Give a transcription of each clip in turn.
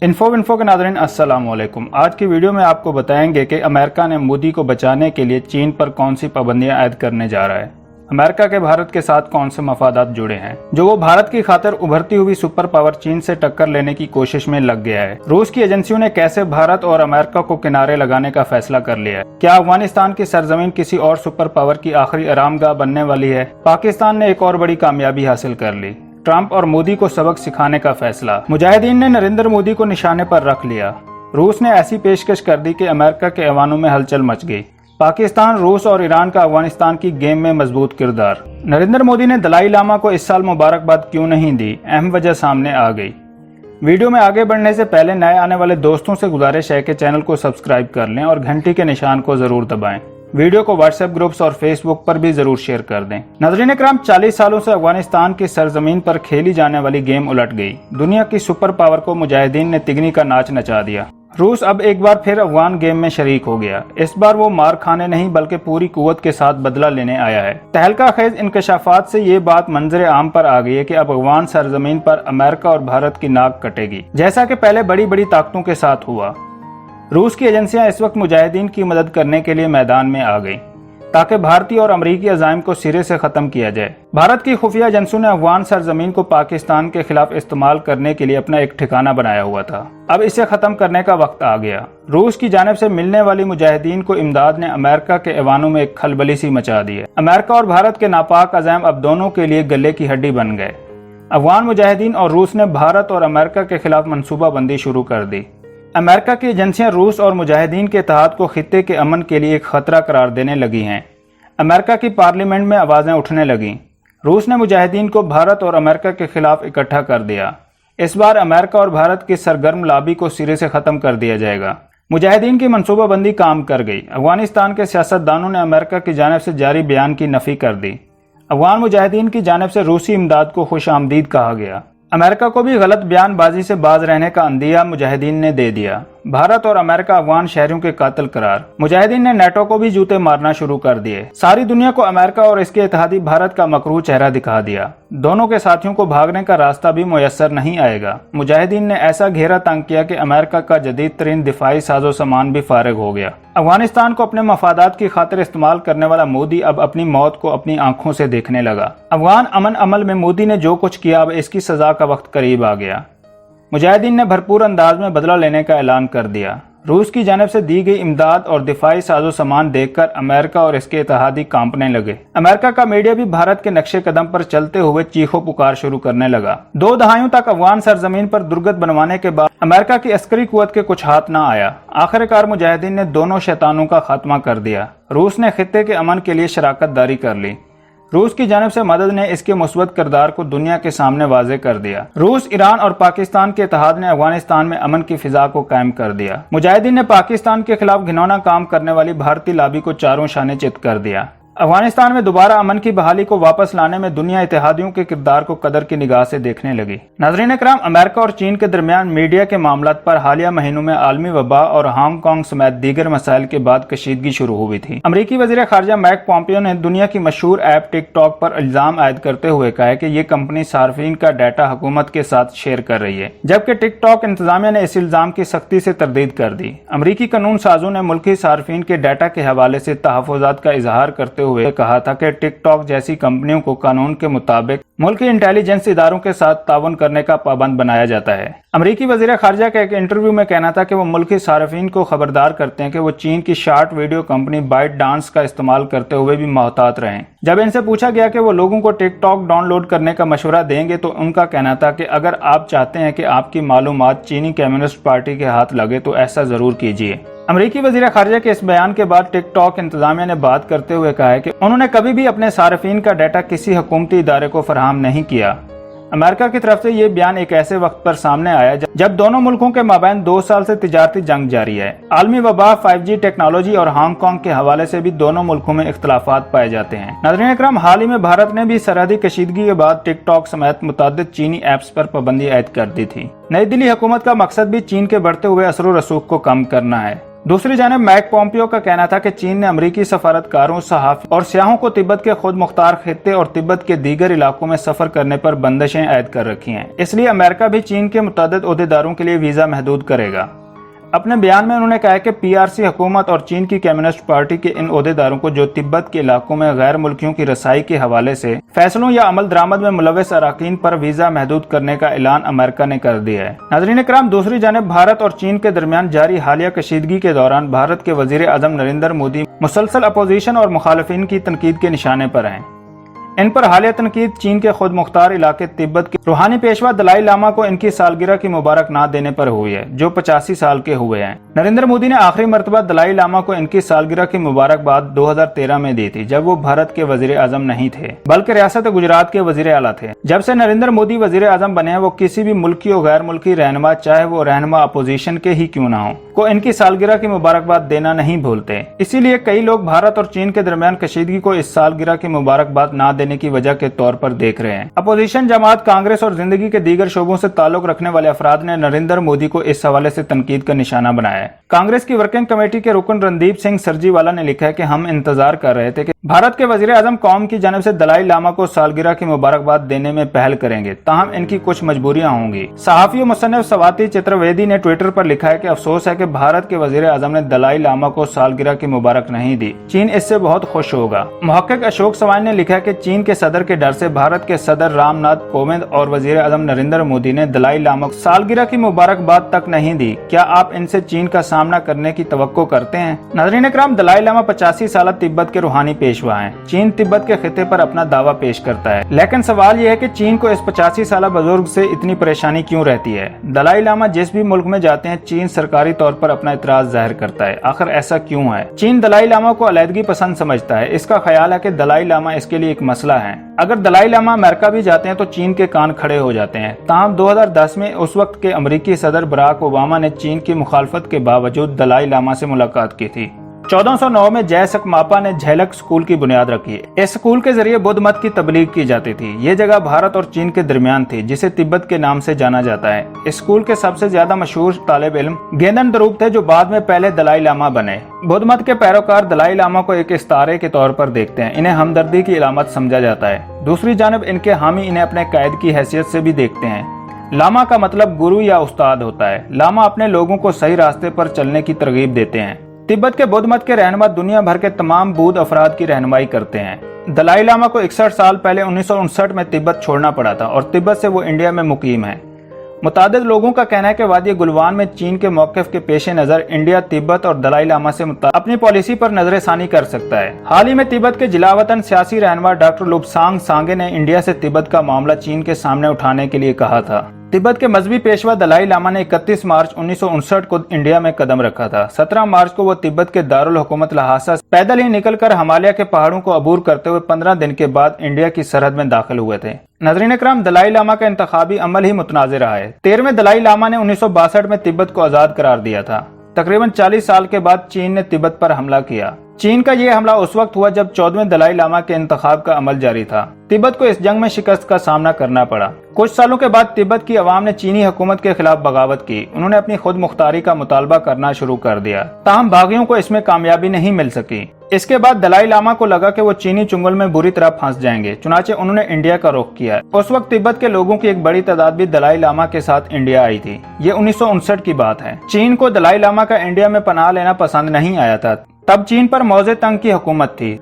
Info के नाज़रीन अस्सलाम वालेकुम। आज की वीडियो में आपको बताएंगे कि अमेरिका ने मोदी को बचाने के लिए चीन पर कौन सी पाबंदियां आयद करने जा रहा है। अमेरिका के भारत के साथ कौन से मफादात जुड़े हैं जो वो भारत की खातिर उभरती हुई सुपर पावर चीन से टक्कर लेने की कोशिश में लग गया है। रूस की एजेंसियों ने कैसे भारत और अमेरिका को किनारे लगाने का फैसला कर लिया है। क्या अफगानिस्तान की सरजमीन किसी और सुपर पावर की आखिरी आरामगाह बनने वाली है। पाकिस्तान ने एक और बड़ी कामयाबी हासिल कर ली। ट्रंप और मोदी को सबक सिखाने का फैसला। मुजाहिदीन ने नरेंद्र मोदी को निशाने पर रख लिया। रूस ने ऐसी पेशकश कर दी कि अमेरिका के ऐवानों में हलचल मच गई। पाकिस्तान, रूस और ईरान का अफगानिस्तान की गेम में मजबूत किरदार। नरेंद्र मोदी ने दलाई लामा को इस साल मुबारकबाद क्यों नहीं दी, अहम वजह सामने आ गई। वीडियो में आगे बढ़ने से पहले नए आने वाले दोस्तों से गुजारिश है कि चैनल को सब्सक्राइब कर लें और घंटी के निशान को जरूर दबाएं। वीडियो को व्हाट्सएप ग्रुप्स और फेसबुक पर भी जरूर शेयर कर दें। नाज़रीन इकराम, 40 सालों से अफगानिस्तान की सरजमीन पर खेली जाने वाली गेम उलट गई। दुनिया की सुपर पावर को मुजाहिदीन ने तिगनी का नाच नचा दिया। रूस अब एक बार फिर अफगान गेम में शरीक हो गया। इस बार वो मार खाने नहीं बल्कि पूरी कुव्वत के साथ बदला लेने आया है। तहलका खेज इंकशाफात से ये बात मंजर आम पर आ गई है कि अब अफगान सरजमीन पर अमेरिका और भारत की नाक कटेगी, जैसा कि पहले बड़ी बड़ी ताकतों के साथ हुआ। रूस की एजेंसियां इस वक्त मुजाहिदीन की मदद करने के लिए मैदान में आ गई ताकि भारतीय और अमरीकी अज़ाइम को सिरे से खत्म किया जाए। भारत की खुफिया एजेंसियों ने अफगान सरजमीन को पाकिस्तान के खिलाफ इस्तेमाल करने के लिए अपना एक ठिकाना बनाया हुआ था। अब इसे खत्म करने का वक्त आ गया। रूस की जानिब से मिलने वाली मुजाहिदीन को इमदाद ने अमेरिका के ऐवानों में एक खलबली सी मचा दी है। अमेरिका और भारत के नापाक अज़ाइम अब दोनों के लिए गले की हड्डी बन गए। अफगान मुजाहिदीन और रूस ने भारत और अमेरिका के खिलाफ मनसूबाबंदी शुरू कर दी। अमेरिका की एजेंसियां रूस और मुजाहिदीन के इत्तेहाद को खित्ते के अमन के लिए एक खतरा करार देने लगी हैं। अमेरिका की पार्लियामेंट में आवाज़ें उठने लगीं। रूस ने मुजाहिदीन को भारत और अमेरिका के खिलाफ इकट्ठा कर दिया। इस बार अमेरिका और भारत की सरगर्म लॉबी को सिरे से ख़त्म कर दिया जाएगा। मुजाहिदीन की मनसूबाबंदी काम कर गई। अफगानिस्तान के सियासतदानों ने अमेरिका की जानिब से जारी बयान की नफ़ी कर दी। अफगान मुजाहिदीन की जानिब से रूसी इमदाद को खुश आमदीद कहा गया। अमेरिका को भी गलत बयानबाजी से बाज रहने का अंदिया मुजाहिदीन ने दे दिया। भारत और अमेरिका अफगान शहरियों के कातिल करार। मुजाहिदीन ने नेटो को भी जूते मारना शुरू कर दिए। सारी दुनिया को अमेरिका और इसके इत्तेहादी भारत का मकरूह चेहरा दिखा दिया। दोनों के साथियों को भागने का रास्ता भी मुयस्सर नहीं आएगा। मुजाहिदीन ने ऐसा घेरा तंग किया कि अमेरिका का जदीद तरीन दिफाई साजो सामान भी फारिग हो गया। अफगानिस्तान को अपने मफादात की खातिर इस्तेमाल करने वाला मोदी अब अपनी मौत को अपनी आंखों से देखने लगा। अफगान अमन अमल में मोदी ने जो कुछ किया, अब इसकी सजा का वक्त करीब आ गया। मुजाहिदीन ने भरपूर अंदाज में बदला लेने का ऐलान कर दिया। रूस की जानिब से दी गई इमदाद और दिफाई साजो सामान देखकर अमेरिका और इसके इत्तेहादी कांपने लगे। अमेरिका का मीडिया भी भारत के नक्शे कदम पर चलते हुए चीखों पुकार शुरू करने लगा। 2 दहाइयों तक अफगान सरजमीन पर दुर्गत बनवाने के बाद अमेरिका की अस्करी कुव्वत के कुछ हाथ न आया। आखिरकार मुजाहिदीन ने दोनों शैतानों का खात्मा कर दिया। रूस ने खित्ते के अमन के लिए शराकत दारी कर ली। रूस की जानिब से मदद ने इसके मुस्बत किरदार को दुनिया के सामने वाज़े कर दिया। रूस, ईरान और पाकिस्तान के इत्तेहाद ने अफगानिस्तान में अमन की फिजा को कायम कर दिया। मुजाहिदीन ने पाकिस्तान के खिलाफ घिनौना काम करने वाली भारतीय लॉबी को चारों शाने चित कर दिया। अफगानिस्तान में दोबारा अमन की बहाली को वापस लाने में दुनिया इत्तेहादियों के किरदार को कदर की निगाह से देखने लगी। नाज़रीन इकराम, अमेरिका और चीन के दरमियान मीडिया के मामलात पर हालिया महीनों में आलमी वबा और हांगकांग समेत दीगर मसाइल के बाद कशीदगी शुरू हुई थी। अमरीकी वज़ीर ख़ारिजा माइक पॉम्पियो ने दुनिया की मशहूर ऐप टिकटॉक पर इल्ज़ाम आयद करते हुए कहा है कि ये कंपनी सार्फिन का डाटा हुकूमत के साथ शेयर कर रही है, जबकि टिकटॉक इंतजामिया ने इस इल्ज़ाम की सख्ती से तरदीद कर दी। अमरीकी कानून साजों ने मुल्की सार्फिन के डाटा के हवाले से तहफ़्फ़ुज़ात का इजहार करते हुए कहा था कि टिकटॉक जैसी कंपनियों को कानून के मुताबिक मुल्की इंटेलिजेंस इदारों के साथ ताउन करने का पाबंद बनाया जाता है। अमरीकी वज़ीर ख़ारिजा का एक इंटरव्यू में कहना था कि वो मुल्की सार्फिन को खबरदार करते हैं कि वो चीन की short video company ByteDance का इस्तेमाल करते हुए भी मोहतात रहें। जब इनसे पूछा गया कि वो लोगों को टिकटॉक डाउनलोड करने का मशवरा देंगे तो उनका कहना था कि अगर आप चाहते हैं कि आपकी मालूमात चीनी कम्युनिस्ट पार्टी के हाथ लगे तो ऐसा जरूर कीजिए। अमरीकी वज़ीर ख़ारिजा के इस बयान के बाद टिकटॉक इंतजामिया ने बात करते हुए कहा है कि उन्होंने कभी भी अपने सार्फिन का डाटा किसी हुकूमती इदारे को फराहम नहीं किया। अमेरिका की तरफ से ये बयान एक ऐसे वक्त पर सामने आया जब दोनों मुल्कों के माबैन 2 साल से तिजारती जंग जारी है। आलमी वबा, 5G टेक्नोलॉजी और हांगकांग के हवाले से भी दोनों मुल्कों में इख्तलाफात पाए जाते हैं। नाज़रीन इकराम, हाल ही में भारत ने भी सरहदी कशीदगी के बाद टिकटॉक समेत मुतअद्दिद चीनी ऐप्स पर पाबंदी आयद कर दी थी। नई दिल्ली हुकूमत का मकसद भी चीन के बढ़ते हुए असर व रसूख को कम करना है। दूसरी जानिब माइक पॉम्पियो का कहना था कि चीन ने अमरीकी सफारतकारों, सहाफ़ी और सियाहों को तिब्बत के खुद मुख्तार खित्ते और तिब्बत के दीगर इलाकों में सफर करने पर बंदिशें आयद कर रखी हैं। इसलिए अमेरिका भी चीन के मुतअद्दिद ओहदेदारों के लिए वीज़ा महदूद करेगा। अपने बयान में उन्होंने कहा कि PRC हुकूमत और चीन की कम्युनिस्ट पार्टी के इन ओहदेदारों को जो तिब्बत के इलाकों में गैर मुल्कियों की रसाई के हवाले से फैसलों या अमल दरामद में मुलव्वस अरकान पर वीज़ा महदूद करने का ऐलान अमेरिका ने कर दिया है। नाज़रीन इकराम, दूसरी जानिब भारत और चीन के दरमियान जारी हालिया कशीदगी के दौरान भारत के वज़ीर आज़म नरेंद्र मोदी मुसलसल अपोजिशन और मुखालिफिन की तनकीद के निशाने पर हैं। इन पर हालिया तनकीद चीन के खुद मुख्तार इलाके तिब्बत के रूहानी पेशवा दलाई लामा को इनकी सालगिरह की मुबारक ना देने पर हुई है, जो 85 साल के हुए हैं। नरेंद्र मोदी ने आखिरी मरतबा दलाई लामा को इनकी सालगिरह की मुबारकबाद 2013 में दी थी, जब वो भारत के वजीर आजम नहीं थे बल्कि रियासत गुजरात के वजीर आला थे। जब से नरेंद्र मोदी वजीर आजम बने हैं, वो किसी भी मुल्की और गैर मुल्की रहनुमा, चाहे वो रहनुमा अपोजिशन के ही क्यों ना हो, को इनकी सालगिरह की मुबारकबाद देना नहीं भूलते। इसीलिए कई लोग भारत और चीन के दरमियान कशीदगी को इस सालगिरह की मुबारकबाद ना देने की वजह के तौर पर देख रहे हैं। अपोजिशन जमात, कांग्रेस और जिंदगी के दीगर शोबों से ताल्लुक रखने वाले अफराद ने नरेंद्र मोदी को इस हवाले से तनकीद का निशाना बनाया है। कांग्रेस की वर्किंग कमेटी के रुकन रणदीप सिंह सरजीवाला ने लिखा है कि हम इंतजार कर रहे थे कि भारत के वजीर आजम कौम की जानिब से दलाई लामा को सालगिरह की मुबारकबाद देने में पहल करेंगे, ताहम इनकी कुछ मजबूरियां होंगी। सहाफी मुसन्निफ स्वाति चतुर्वेदी ने ट्विटर पर लिखा है कि अफसोस है कि भारत के वजीर आजम ने दलाई लामा को सालगिरह की मुबारक नहीं दी, चीन इससे बहुत खुश होगा। मुहक्किक अशोक सवाई ने लिखा है कि चीन के सदर के डर से भारत के सदर रामनाथ कोविंद और वजीर आजम नरेंद्र मोदी ने दलाई लामा को सालगिरह की मुबारकबाद तक नहीं दी। क्या आप इनसे चीन का सामना करने की तवक्को करते हैं? नाज़रीन इकराम, दलाई लामा 85 साल तिब्बत के रूहानी पेशवा हैं। चीन तिब्बत के खिते पर अपना दावा पेश करता है, लेकिन सवाल यह है कि चीन को इस 85 साल बुजुर्ग से इतनी परेशानी क्यों रहती है? दलाई लामा जिस भी मुल्क में जाते हैं, चीन सरकारी तौर पर अपना इतराज जाहिर करता है। आखिर ऐसा क्यों है? चीन दलाई लामा को अलैदगी पसंद समझता है। इसका ख्याल है कि दलाई लामा इसके लिए एक मसला है। अगर दलाई लामा अमेरिका भी जाते हैं तो चीन के कान खड़े हो जाते हैं। ताहम 2010 में उस वक्त के अमरीकी सदर बराक ओबामा ने चीन की मुखालफत के बावजूद दलाई लामा से मुलाकात की थी। 1409 में जय सकमापा ने झेलक स्कूल की बुनियाद रखी। इस स्कूल के जरिए बुद्ध मत की तबलीग की जाती थी। ये जगह भारत और चीन के दरमियान थी, जिसे तिब्बत के नाम से जाना जाता है। इस स्कूल के सबसे ज्यादा मशहूर तालिब इल्म गेंदन दरूप थे, जो बाद में पहले दलाई लामा बने। बुद्ध मत के पैरोकार दलाई लामा को एक इस्तारे के तौर पर देखते हैं। इन्हें हमदर्दी की इलामत समझा जाता है। दूसरी जानब इनके हामी इन्हें अपने कैद की हैसियत से भी देखते हैं। लामा का मतलब गुरु या उस्ताद होता है। लामा अपने लोगों को सही रास्ते पर चलने की तरगीब देते हैं। तिब्बत के बुद्ध मत के रहनुमा दुनिया भर के तमाम बौद्ध अफराद की रहनुमाई करते हैं। दलाई लामा को 61 साल पहले 1959 में तिब्बत छोड़ना पड़ा था और तिब्बत से वो इंडिया में मुकीम है। मुतादिद लोगों का कहना है कि वादी गुलवान में चीन के मौक़िफ़ के पेश नज़र इंडिया तिब्बत और दलाई लामा से अपनी पॉलिसी पर नजरसानी कर सकता है। हाल ही में तिब्बत के जिलावतन सियासी रहनुमा डॉक्टर लुब्सांग सांगे ने इंडिया से तिब्बत का मामला चीन के सामने उठाने के लिए कहा था। तिब्बत के मजहबी पेशवा दलाई लामा ने 31 मार्च 1959 को इंडिया में कदम रखा था। 17 मार्च को वो तिब्बत के दारुल हुकूमत लहासा पैदल ही निकलकर हिमालय के पहाड़ों को अबूर करते हुए 15 दिन के बाद इंडिया की सरहद में दाखिल हुए थे। नाज़रीन इकराम, दलाई लामा का इंतखाबी अमल ही मुतनाज़ रहा है। 13वें दलाई लामा ने 1962 में तिब्बत को आज़ाद करार दिया था। तकरीबन 40 साल के बाद चीन ने तिब्बत पर हमला किया। चीन का यह हमला उस वक्त हुआ जब 14वें दलाई लामा के इंतखाब का अमल जारी था। तिब्बत को इस जंग में शिकस्त का सामना करना पड़ा। कुछ सालों के बाद तिब्बत की अवाम ने चीनी हुकूमत के खिलाफ बगावत की। उन्होंने अपनी खुद मुख्तारी का मुतालबा करना शुरू कर दिया। ताहम बागियों को इसमें कामयाबी नहीं मिल सकी। इसके बाद दलाई लामा को लगा कि वो चीनी चुंगल में बुरी तरह फंस जाएंगे, चुनाचे उन्होंने इंडिया का रुख किया। उस वक्त तिब्बत के लोगों की एक बड़ी तादाद भी दलाई लामा के साथ इंडिया आई थी। ये 1959 की बात है। चीन को दलाई लामा का इंडिया में पनाह लेना पसंद नहीं आया था। तब चीन पर मौजे तंग की हुकूमत थी।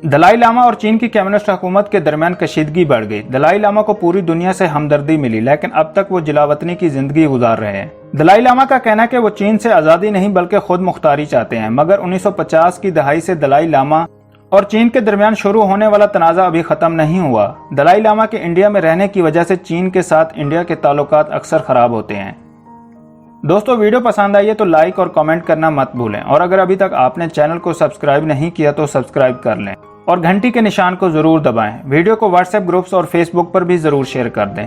दलाई लामा और चीन की कम्युनिस्ट हुकूमत के दरमियान कशीदगी बढ़ गई। दलाई लामा को पूरी दुनिया से हमदर्दी मिली, लेकिन अब तक वो जिलावतनी की जिंदगी गुजार रहे हैं। दलाई लामा का कहना है कि वो चीन से आज़ादी नहीं बल्कि खुद मुख्तारी चाहते हैं। मगर 1950 की दहाई से दलाई लामा और चीन के दरमियान शुरू होने वाला तनाज़ा अभी ख़त्म नहीं हुआ। दलाई लामा के इंडिया में रहने की वजह से चीन के साथ इंडिया के ताल्लुकात अक्सर ख़राब होते हैं। दोस्तों, वीडियो पसंद आई है तो लाइक और कमेंट करना मत भूलें, और अगर अभी तक आपने चैनल को सब्सक्राइब नहीं किया तो सब्सक्राइब कर लें और घंटी के निशान को ज़रूर दबाएं। वीडियो को व्हाट्सएप ग्रुप्स और फेसबुक पर भी ज़रूर शेयर कर दें।